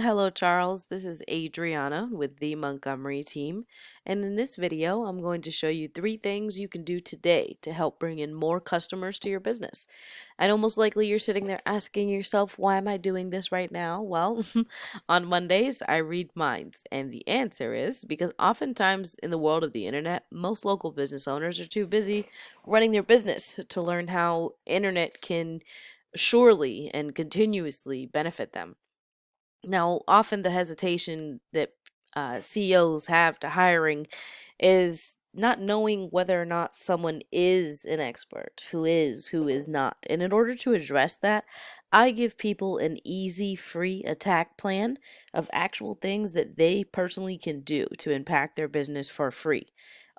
Hello, Charles. This is Adriana with the Montgomery team. And in this video, I'm going to show you 3 things you can do today to help bring in more customers to your business. I know most likely you're sitting there asking yourself, why am I doing this right now? Well, on Mondays, I read minds. And the answer is because oftentimes in the world of the internet, most local business owners are too busy running their business to learn how internet can surely and continuously benefit them. Now, often the hesitation that CEOs have to hiring is not knowing whether or not someone is an expert, who is not. And in order to address that, I give people an easy, free attack plan of actual things that they personally can do to impact their business for free.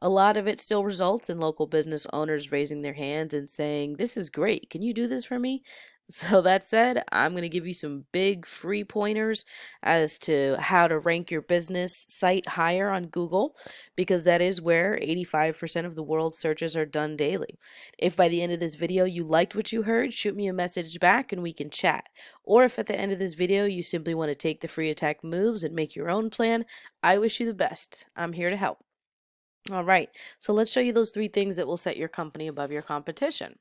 A lot of it still results in local business owners raising their hands and saying, "This is great. Can you do this for me?" So, that said, I'm going to give you some big free pointers as to how to rank your business site higher on Google, because that is where 85% of the world's searches are done daily. If by the end of this video you liked what you heard, shoot me a message back and we can chat. Or if at the end of this video you simply want to take the free attack moves and make your own plan, I wish you the best. I'm here to help. All right, so let's show you those 3 things that will set your company above your competition.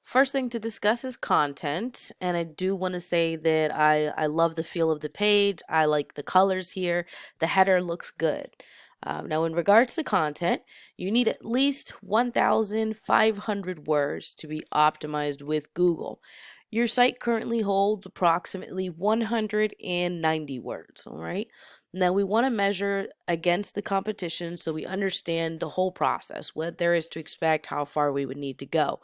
First thing to discuss is content, and I do want to say that I love the feel of the page. I like the colors here. The header looks good. Now, in regards to content, you need at least 1,500 words to be optimized with Google. Your site currently holds approximately 190 words, all right? Now, we want to measure against the competition so we understand the whole process, what there is to expect, how far we would need to go.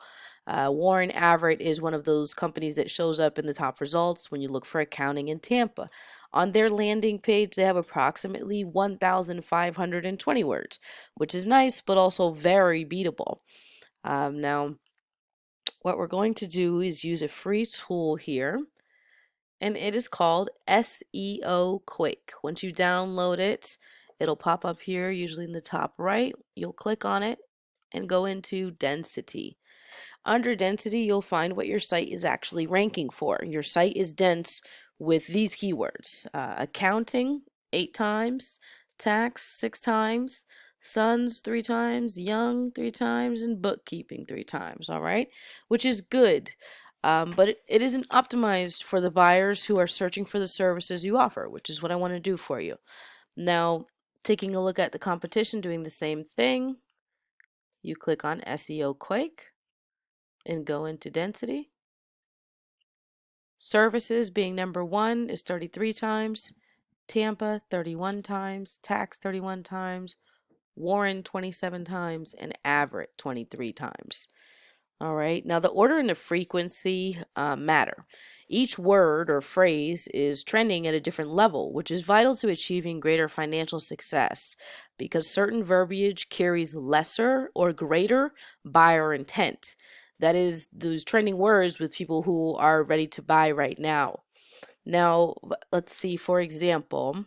Warren Averett is one of those companies that shows up in the top results when you look for accounting in Tampa. On their landing page, they have approximately 1,520 words, which is nice, but also very beatable. Now, what we're going to do is use a free tool here, and it is called SEO Quick. Once you download it, it'll pop up here, usually in the top right. You'll click on it and go into density. Under density, you'll find what your site is actually ranking for. Your site is dense with these keywords: accounting 8 times, tax 6 times, sons 3 times, young 3 times, and bookkeeping 3 times. All right, which is good. But it isn't optimized for the buyers who are searching for the services you offer, which is what I want to do for you. Now, taking a look at the competition doing the same thing, you click on SEO Quick and go into density. Services being number 1 is 33 times, Tampa 31 times, tax 31 times, Warren 27 times, and Averett 23 times. All right, now the order and the frequency matter. Each word or phrase is trending at a different level, which is vital to achieving greater financial success because certain verbiage carries lesser or greater buyer intent. That is, those trending words with people who are ready to buy right now. Now, let's see, for example,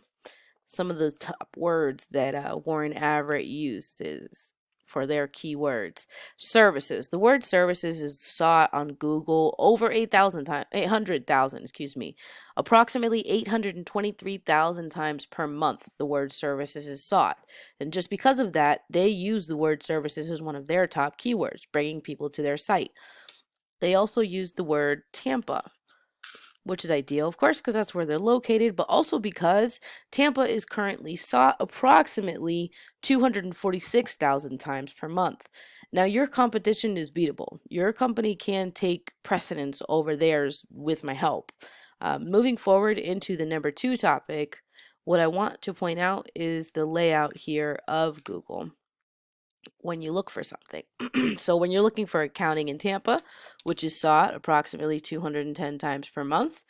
some of those top words that Warren Averett uses for their keywords. Services. The word services is sought on Google over 8,000 times, 800,000, excuse me. Approximately 823,000 times per month, the word services is sought. And just because of that, they use the word services as one of their top keywords, bringing people to their site. They also use the word Tampa, which is ideal, of course, because that's where they're located, but also because Tampa is currently sought approximately 246,000 times per month. Now, your competition is beatable. Your company can take precedence over theirs with my help. Moving forward into the number 2 topic, what I want to point out is the layout here of Google when you look for something. So when you're looking for accounting in Tampa, which is sought approximately 210 times per month,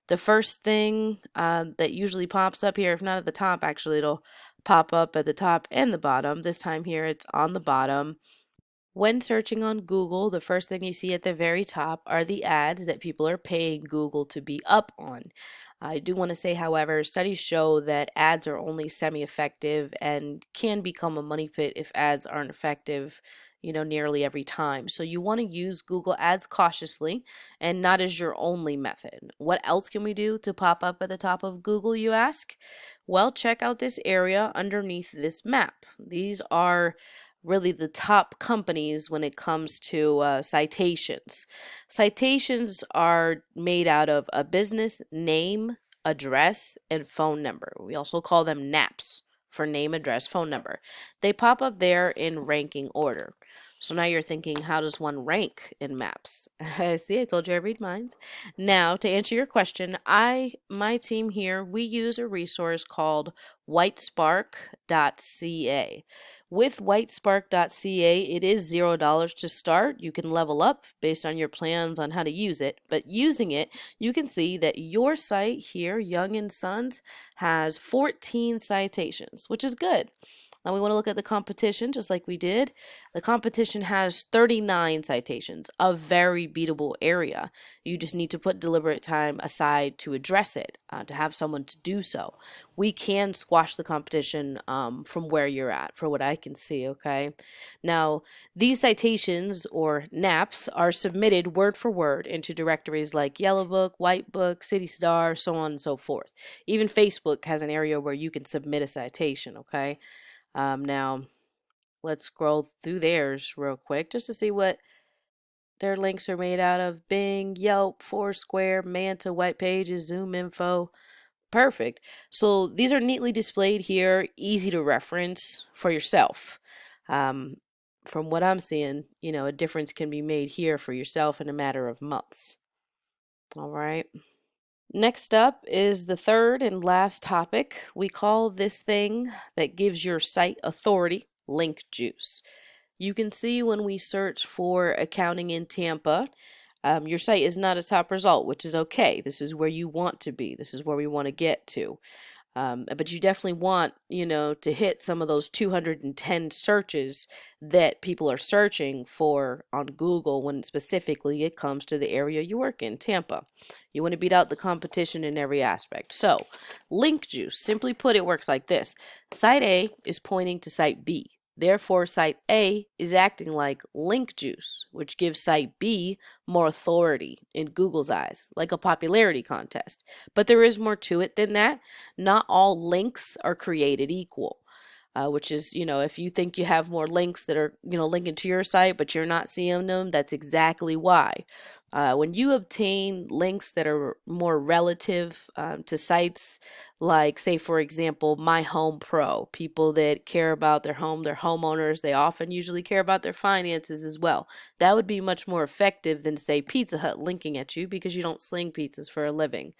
the first thing that usually pops up here, if not at the top, actually it'll pop up at the top and the bottom. This time here it's on the bottom. When searching on Google, the first thing you see at the very top are the ads that people are paying Google to be up on. I do want to say, however, studies show that ads are only semi-effective and can become a money pit if ads aren't effective, nearly every time. So you want to use Google Ads cautiously and not as your only method. What else can we do to pop up at the top of Google, you ask? Well, check out this area underneath this map. These are really the top companies when it comes to citations. Citations are made out of a business name, address, and phone number. We also call them NAPs for name, address, phone number. They pop up there in ranking order. So now you're thinking, how does one rank in maps? See, I told you I read minds. Now, to answer your question, my team here, we use a resource called whitespark.ca. With whitespark.ca, it is $0 to start. You can level up based on your plans on how to use it, but using it, you can see that your site here, Young and Sons, has 14 citations, which is good. Now we want to look at the competition just like we did. The competition has 39 citations, a very beatable area. You just need to put deliberate time aside to address it, to have someone to do so. We can squash the competition from where you're at, for what I can see, okay? Now, these citations, or NAPs, are submitted word for word into directories like Yellow Book, White Book, City Star, so on and so forth. Even Facebook has an area where you can submit a citation, okay? Now, let's scroll through theirs real quick just to see what their links are made out of. Bing, Yelp, Foursquare, Manta, White Pages, Zoom Info. Perfect. So these are neatly displayed here, easy to reference for yourself. From what I'm seeing, a difference can be made here for yourself in a matter of months. All right. Next up is the third and last topic. We call this thing that gives your site authority link juice. You can see when we search for accounting in Tampa, your site is not a top result, which is okay. This is where you want to be. This is where we want to get to. But you definitely want, to hit some of those 210 searches that people are searching for on Google when specifically it comes to the area you work in, Tampa. You want to beat out the competition in every aspect. So, link juice, simply put, it works like this. Site A is pointing to site B. Therefore, site A is acting like link juice, which gives site B more authority in Google's eyes, like a popularity contest. But there is more to it than that. Not all links are created equal. Which is, if you think you have more links that are, linking to your site, but you're not seeing them, that's exactly why. When you obtain links that are more relative to sites like, say, for example, My Home Pro, people that care about their home, their homeowners, they often usually care about their finances as well. That would be much more effective than, say, Pizza Hut linking at you because you don't sling pizzas for a living.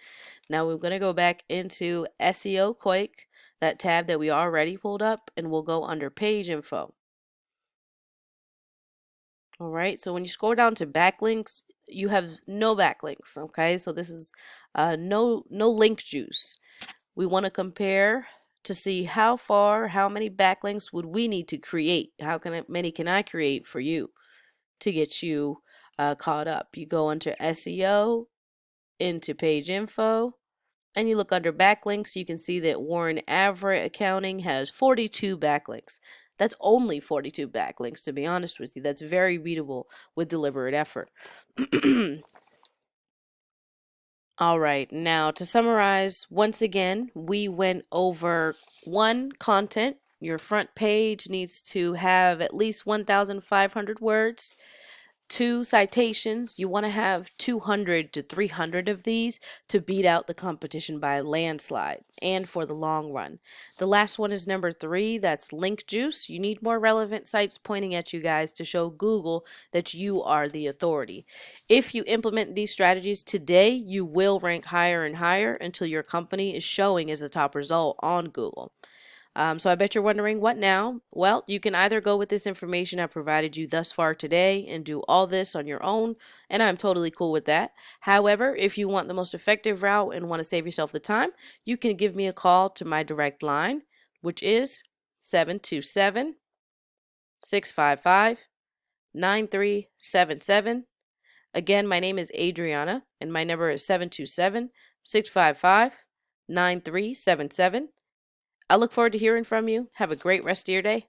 Now we're going to go back into SEO Quake, that tab that we already pulled up, and we'll go under page info. All right, so when you scroll down to backlinks, you have no backlinks, okay? So this is no link juice. We want to compare to see how many backlinks would we need to create? Many can I create for you to get you caught up? You go under SEO, into page info, and you look under backlinks. You can see that Warren Averett Accounting has 42 backlinks. That's only 42 backlinks, to be honest with you. That's very beatable with deliberate effort. All right, now to summarize, once again, we went over one, content. Your front page needs to have at least 1,500 words. 2, citations. You want to have 200 to 300 of these to beat out the competition by a landslide and for the long run. The last one is number 3. That's link juice. You need more relevant sites pointing at you guys to show Google that you are the authority. If you implement these strategies today, you will rank higher and higher until your company is showing as a top result on Google. So I bet you're wondering, what now? Well, you can either go with this information I provided you thus far today and do all this on your own, and I'm totally cool with that. However, if you want the most effective route and want to save yourself the time, you can give me a call to my direct line, which is 727-655-9377. Again, my name is Adriana, and my number is 727-655-9377. I look forward to hearing from you. Have a great rest of your day.